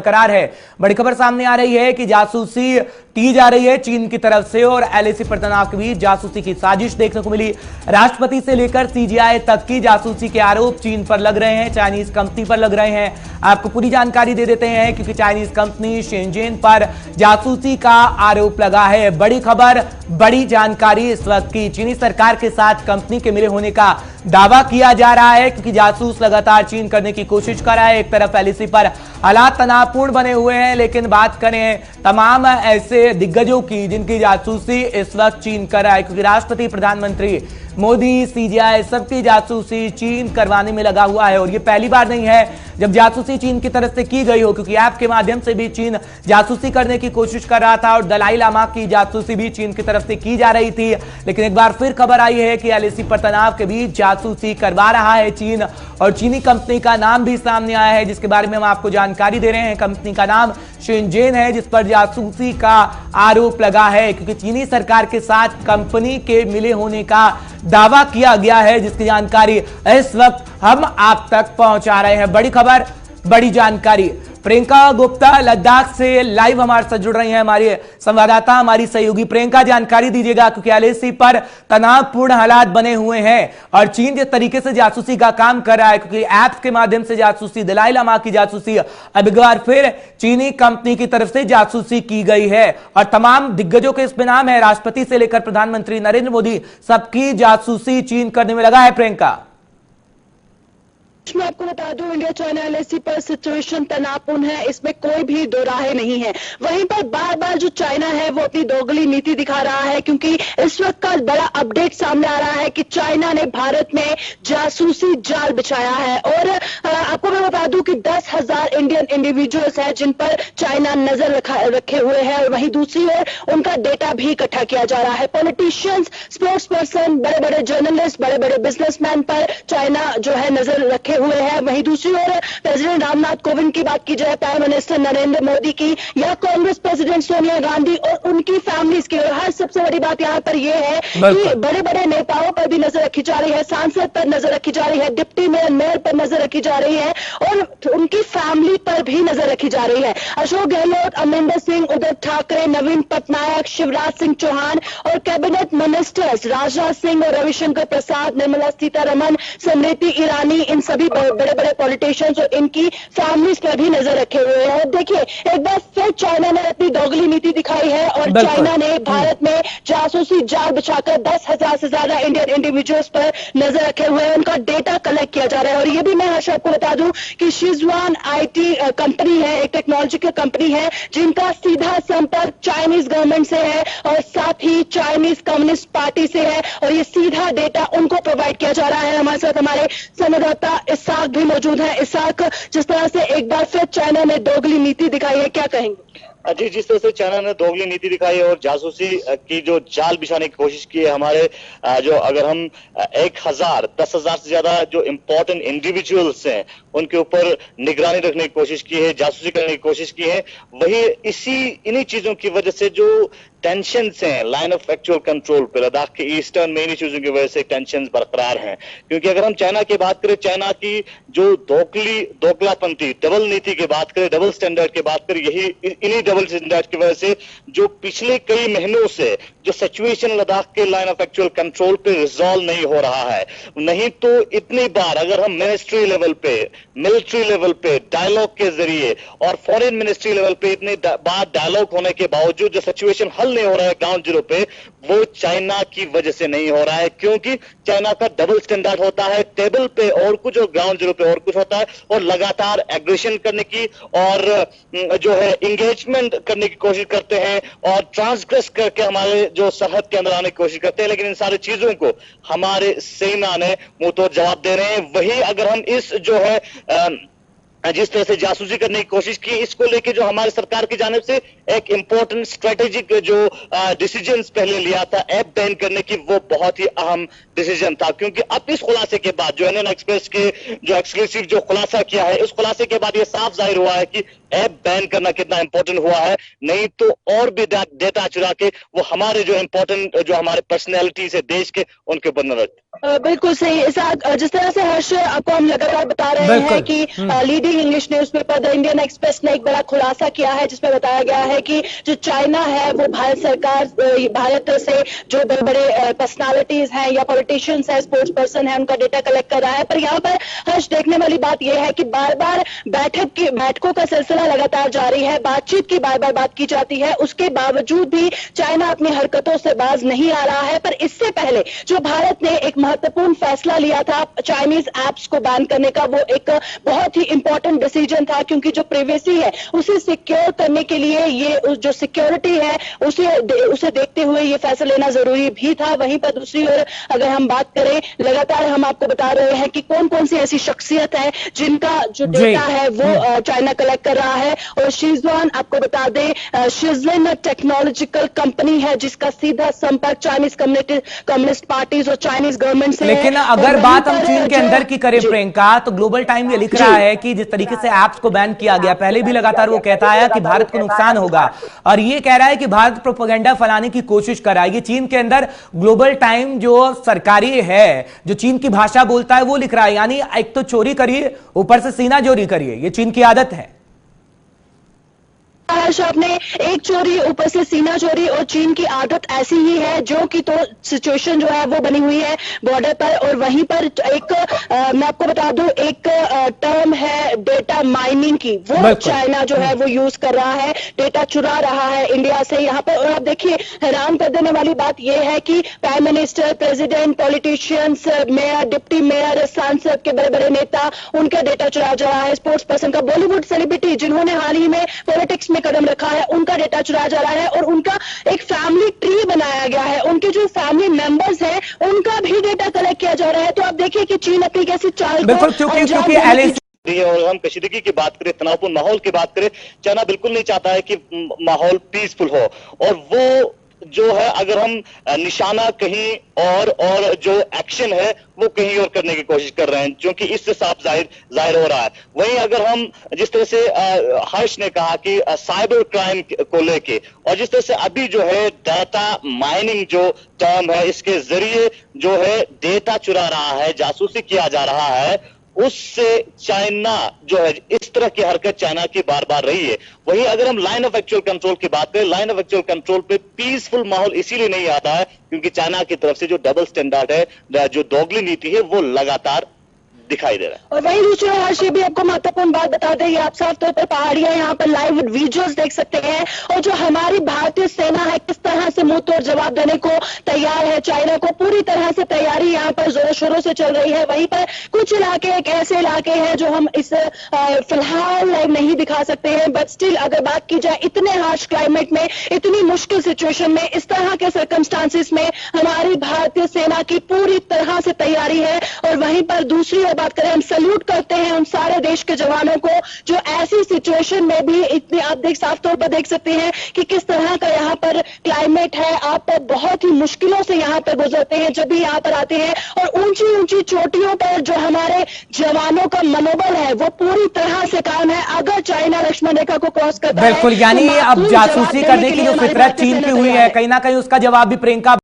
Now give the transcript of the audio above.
बरकरार है। बड़ी खबर सामने आ रही है कि जासूसी की जा रही है चीन की तरफ से और एलएसी पर तनाव के बीच जासूसी की साजिश देखने को मिली। राष्ट्रपति से लेकर सीजीआई तक की जासूसी के आरोप चीन पर लग रहे हैं, चाइनीज कंपनी पर लग रहे हैं। आपको पूरी जानकारी दे देते हैं क्योंकि चाइनीज कंपनी शेनजेन पर जासूसी का आरोप लगा है। बड़ी खबर, बड़ी जानकारी इस वक्त की। चीनी सरकार के साथ कंपनी के मिले होने का दावा किया जा रहा है क्योंकि जासूस लगातार चीन करने की कोशिश कर रहा है। एक तरफ एलएसी पर हालात तनावपूर्ण बने हुए हैं, लेकिन बात करें तमाम ऐसे दिग्गजों की जिनकी जासूसी इस वक्त चीन कर रहा है, क्योंकि राष्ट्रपति, प्रधानमंत्री मोदी, सीजीआई सबकी जासूसी चीन करवाने में लगा हुआ है। और ये पहली बार नहीं है जब जासूसी चीन की तरफ से की गई हो, क्योंकि ऐप के माध्यम से भी चीन जासूसी करने की कोशिश कर रहा था और दलाई लामा की जासूसी भी चीन की तरफ से की जा रही थी। लेकिन एक बार फिर खबर आई है कि एलएसी पर तनाव के बीच जासूसी करवा रहा है चीन, और चीनी कंपनी का नाम भी सामने आया है जिसके बारे में हम आपको जानकारी दे रहे हैं। कंपनी का नाम शेनजेन है जिस पर जासूसी का आरोप लगा है, क्योंकि चीनी सरकार के साथ कंपनी के मिले होने का दावा किया गया है, जिसकी जानकारी इस वक्त हम आप तक पहुंचा रहे हैं। बड़ी खबर, बड़ी जानकारी। प्रियंका गुप्ता लद्दाख से लाइव हमारे साथ जुड़ रही हैं, हमारी संवाददाता, हमारी सहयोगी। प्रियंका, जानकारी दीजिएगा क्योंकि एलएसी पर तनावपूर्ण हालात बने हुए हैं और चीन जिस तरीके से जासूसी का काम कर रहा है, क्योंकि ऐप्स के माध्यम से जासूसी, दलाई लामा की जासूसी, अब एक बार फिर चीनी कंपनी की तरफ से जासूसी की गई है और तमाम दिग्गजों के इसमें नाम है। राष्ट्रपति से लेकर प्रधानमंत्री नरेंद्र मोदी सबकी जासूसी चीन करने में लगा है। प्रियंका, मैं आपको बता दूं, इंडिया चाइना एलएसी पर सिचुएशन तनावपूर्ण है, इसमें कोई भी दो राहें नहीं है। वहीं पर बार बार जो चाइना है वो अपनी दोगली नीति दिखा रहा है, क्योंकि इस वक्त का बड़ा अपडेट सामने आ रहा है कि चाइना ने भारत में जासूसी जाल बिछाया है। और आपको मैं बता दूं कि 10,000 इंडियन इंडिविजुअल्स हैं जिन पर चाइना नजर रखे हुए है, और वहीं दूसरी ओर उनका डेटा भी इकट्ठा किया जा रहा है। पॉलिटिशियंस, स्पोर्ट्स पर्सन, बड़े बड़े जर्नलिस्ट, बड़े बड़े बिजनेसमैन पर चाइना जो है नजर रखे हुए हैं। वहीं दूसरी ओर प्रेसिडेंट रामनाथ कोविंद की बात की जाए, प्राइम मिनिस्टर नरेंद्र मोदी की, या कांग्रेस प्रेसिडेंट सोनिया गांधी और उनकी फैमिलीज की, और हर सबसे बड़ी बात यहां पर यह है कि बड़े बड़े नेताओं पर भी नजर रखी जा रही है, सांसद पर नजर रखी जा रही है, डिप्टी मेयर, मेयर पर नजर रखी जा रही है और उनकी फैमिली पर भी नजर रखी जा रही है। अशोक गहलोत, अमरिंदर सिंह, उद्धव ठाकरे, नवीन पटनायक, शिवराज सिंह चौहान और कैबिनेट मिनिस्टर्स राजनाथ सिंह और रविशंकर प्रसाद, निर्मला सीतारमण, स्मृति ईरानी, इन सभी बड़े बड़े पॉलिटिशियंस और इनकी फैमिलीज पर भी नजर रखे हुए हैं। देखिए, एक बार फिर चाइना ने अपनी दोगली नीति दिखाई है और चाइना ने भारत में जासूसी जाल बिछाकर 10,000 से ज्यादा इंडियन इंडिविजुअल्स पर नजर रखे हुए हैं। उनका डेटा कलेक्ट किया जा रहा है। और ये भी मैं हर्ष आपको बता दूं कि शिजवान आईटी कंपनी है, एक टेक्नोलॉजिकल कंपनी है जिनका सीधा संपर्क चाइनीज गवर्नमेंट से है और साथ ही चाइनीज कम्युनिस्ट पार्टी से है, और ये सीधा डेटा उनको प्रोवाइड किया जा रहा है। हमारे साथ हमारे संवाददाता इसाक भी मौजूद है। इसाक, जिस तरह से एक बार फिर चाइना ने दोगली नीति दिखाई है, क्या कहेंगे? जी, जिस तरह से चाइना ने दोगली नीति दिखाई है और जासूसी की जो जाल बिछाने की कोशिश की है, हमारे जो अगर हम 10,000 से ज्यादा जो इम्पोर्टेंट इंडिविजुअल्स हैं उनके ऊपर निगरानी रखने की कोशिश की है, जासूसी करने की कोशिश की है, वही इन्हीं चीजों की वजह से जो टेंशन हैं लाइन ऑफ एक्चुअल कंट्रोल पे लद्दाख के ईस्टर्न में, इन्हीं चीजों की वजह से टेंशन बरकरार हैं। क्योंकि अगर हम चाइना की बात करें, चाइना की जो दोगलापंथी डबल नीति की बात करें, डबल स्टैंडर्ड की बात करें, यही इन्हीं डबल स्टैंडर्ड की वजह से जो पिछले कई महीनों से जो सिचुएशन लद्दाख के लाइन ऑफ एक्चुअल कंट्रोल पे रिजॉल्व नहीं हो रहा है। नहीं तो इतनी बार अगर हम मिनिस्ट्री लेवल पे, मिलिट्री लेवल पे डायलॉग के जरिए और फॉरेन मिनिस्ट्री लेवल पे इतने बार डायलॉग होने के बावजूद जो सिचुएशन हल नहीं हो रहा है ग्राउंड जीरो पे, वो चाइना की वजह से नहीं हो रहा है। क्योंकि चाइना का डबल स्टैंडर्ड होता है, टेबल पे और कुछ और ग्राउंड जीरो पे और कुछ होता है, और लगातार एग्रेशन करने की और जो है इंगेजमेंट करने की कोशिश करते हैं और ट्रांसग्रेस करके हमारे जो सरहद के अंदर आने की कोशिश करते हैं। लेकिन इन सारी चीजों को हमारे सेना ने मुंह तोड़ जवाब दे रहे हैं। वही अगर हम इस जो है जिस तरह से जासूसी करने की कोशिश की, इसको लेके जो हमारी सरकार की जानिब से एक इंपॉर्टेंट स्ट्रेटेजिक जो डिसीजन पहले लिया था ऐप बैन करने की, वो बहुत ही अहम डिसीजन था। क्योंकि अब इस खुलासे के बाद जो इंडियन एक्सप्रेस के जो एक्सक्लूसिव जो खुलासा किया है, उस खुलासे के बाद ये साफ जाहिर हुआ है कि ऐप बैन करना कितना इंपॉर्टेंट हुआ है। नहीं तो और भी डेटा चुरा के वो हमारे जो इंपॉर्टेंट जो हमारे पर्सनैलिटीज है देश के, उनके ऊपर नजर बिल्कुल सही। जिस तरह से हर्ष आपको हम लगातार बता रहे हैं कि leading English newspaper the Indian express ने एक बड़ा खुलासा किया है, जिसमें बताया गया है कि जो चाइना है वो भारत से जो बड़े बड़े पर्सनालिटीज हैं या पॉलिटिशियंस हैं, स्पोर्ट्स पर्सन है, उनका डेटा कलेक्ट कर रहा है। पर यहाँ पर हर्ष देखने वाली बात यह है कि बार बार बैठकों का सिलसिला लगातार जारी है, बातचीत की बार बार बात की जाती है, उसके बावजूद भी चाइना अपनी हरकतों से बाज नहीं आ रहा है। पर इससे पहले जो भारत ने एक महत्वपूर्ण फैसला लिया था चाइनीज ऐप्स को बैन करने का, वो एक बहुत ही इंपॉर्टेंट डिसीजन था, क्योंकि जो प्राइवेसी है उसे सिक्योर करने के लिए ये जो सिक्योरिटी है उसे देखते हुए ये फैसला लेना जरूरी भी था। वहीं पर दूसरी ओर अगर हम बात करें, लगातार हम आपको बता रहे हैं कि कौन कौन सी ऐसी शख्सियत है जिनका जो डेटा है वो चाइना कलेक्ट कर रहा है। और शिजुआन आपको बता दें शिजलिन टेक्नोलॉजिकल कंपनी है जिसका सीधा संपर्क चाइनीज कम्युनिस्ट पार्टीज और चाइनीज गवर्नमेंट से। लेकिन अगर बात हम चीन के अंदर की करें प्रियंका, तो ग्लोबल टाइम ये लिख रहा है कि जिस तरीके से ऐप्स को बैन किया गया, पहले भी लगातार वो कहता है कि भारत को नुकसान होगा, और ये कह रहा है कि भारत प्रोपेगेंडा फैलाने की कोशिश कर रहा है। ये चीन के अंदर ग्लोबल टाइम जो सरकारी है, जो चीन की भाषा बोलता है, वो लिख रहा है। यानी एक तो चोरी करिए, ऊपर से सीना चोरी करिए, ये चीन की आदत है। आपने एक चोरी ऊपर से सीना चोरी, और चीन की आदत ऐसी ही है जो कि तो सिचुएशन जो है वो बनी हुई है बॉर्डर पर। और वहीं पर एक मैं आपको बता दूं, एक टर्म है डेटा माइनिंग की, वो चाइना जो है वो यूज कर रहा है, डेटा चुरा रहा है इंडिया से यहाँ पर। और आप देखिए, हैरान कर देने वाली बात यह है कि prime minister, president, politicians, mayor, deputy mayor, सांसद के बड़े बड़े नेता, उनका डेटा चुरा जा रहा है। स्पोर्ट्स पर्सन का, बॉलीवुड सेलिब्रिटी जिन्होंने हाल ही में पॉलिटिक्स में कदम रखा है, उनका डेटा चुराया जा रहा है। और उनका एक फैमिली ट्री बनाया गया है, उनके जो फैमिली मेंबर्स हैं उनका भी डेटा कलेक्ट किया जा रहा है। तो आप देखिए कि चीन अपनी कैसी चाल और हम कशीदगी की बात करें, तनावपूर्ण माहौल की बात करें, चाइना बिल्कुल नहीं चाहता है कि माहौल पीसफुल हो। और वो जो है, अगर हम निशाना कहीं और जो एक्शन है वो कहीं और करने की कोशिश कर रहे हैं, क्योंकि इससे साफ जाहिर हो रहा है। वहीं अगर हम जिस तरह से हर्ष ने कहा कि साइबर क्राइम को लेके, और जिस तरह से अभी जो है डाटा माइनिंग जो टर्म है, इसके जरिए जो है डेटा चुरा रहा है, जासूसी किया जा रहा है, उससे चाइना जो है, इस तरह की हरकत चाइना की बार बार रही है। वहीं अगर हम लाइन ऑफ एक्चुअल कंट्रोल की बात करें, लाइन ऑफ एक्चुअल कंट्रोल पे पीसफुल माहौल इसीलिए नहीं आता है क्योंकि चाइना की तरफ से जो डबल स्टैंडर्ड है, जो दोगली नीति है, वो लगातार दिखाई दे रहा है। और वही दूसरी ओर हर्ष, भी आपको महत्वपूर्ण बात बता दें, आप साफ तौर पर पहाड़ियां यहाँ पर लाइव विजुअल्स देख सकते हैं, और जो हमारी भारतीय सेना है किस तरह से मुंह तोड़ जवाब देने को तैयार है। चाइना को पूरी तरह से तैयारी यहाँ पर जोरों शोरों से चल रही है। वहीं पर कुछ इलाके एक ऐसे इलाके हैं जो हम इस फिलहाल लाइव नहीं दिखा सकते हैं, बट स्टिल अगर बात की जाए, इतने हार्श क्लाइमेट में, इतनी मुश्किल सिचुएशन में, इस तरह के सर्कमस्टांसिस में हमारी भारतीय सेना की पूरी तरह से तैयारी है। और वहीं पर दूसरी बात करें, हम सैल्यूट करते हैं उन सारे देश के जवानों को जो ऐसी सिचुएशन में भी इतनी, आप साफ तौर पर देख सकते हैं कि किस तरह का यहाँ पर क्लाइमेट है। आप बहुत ही मुश्किलों से यहाँ पर गुजरते हैं जब भी यहाँ पर आते हैं, और ऊंची ऊंची चोटियों पर जो हमारे जवानों का मनोबल है वो पूरी तरह से कायम है। अगर चाइना लक्ष्मण रेखा को क्रॉस करता है, बिल्कुल, यानी अब जासूसी करने की जो फितरत चीन की हुई है, कहीं ना कहीं उसका जवाब भी प्रियंका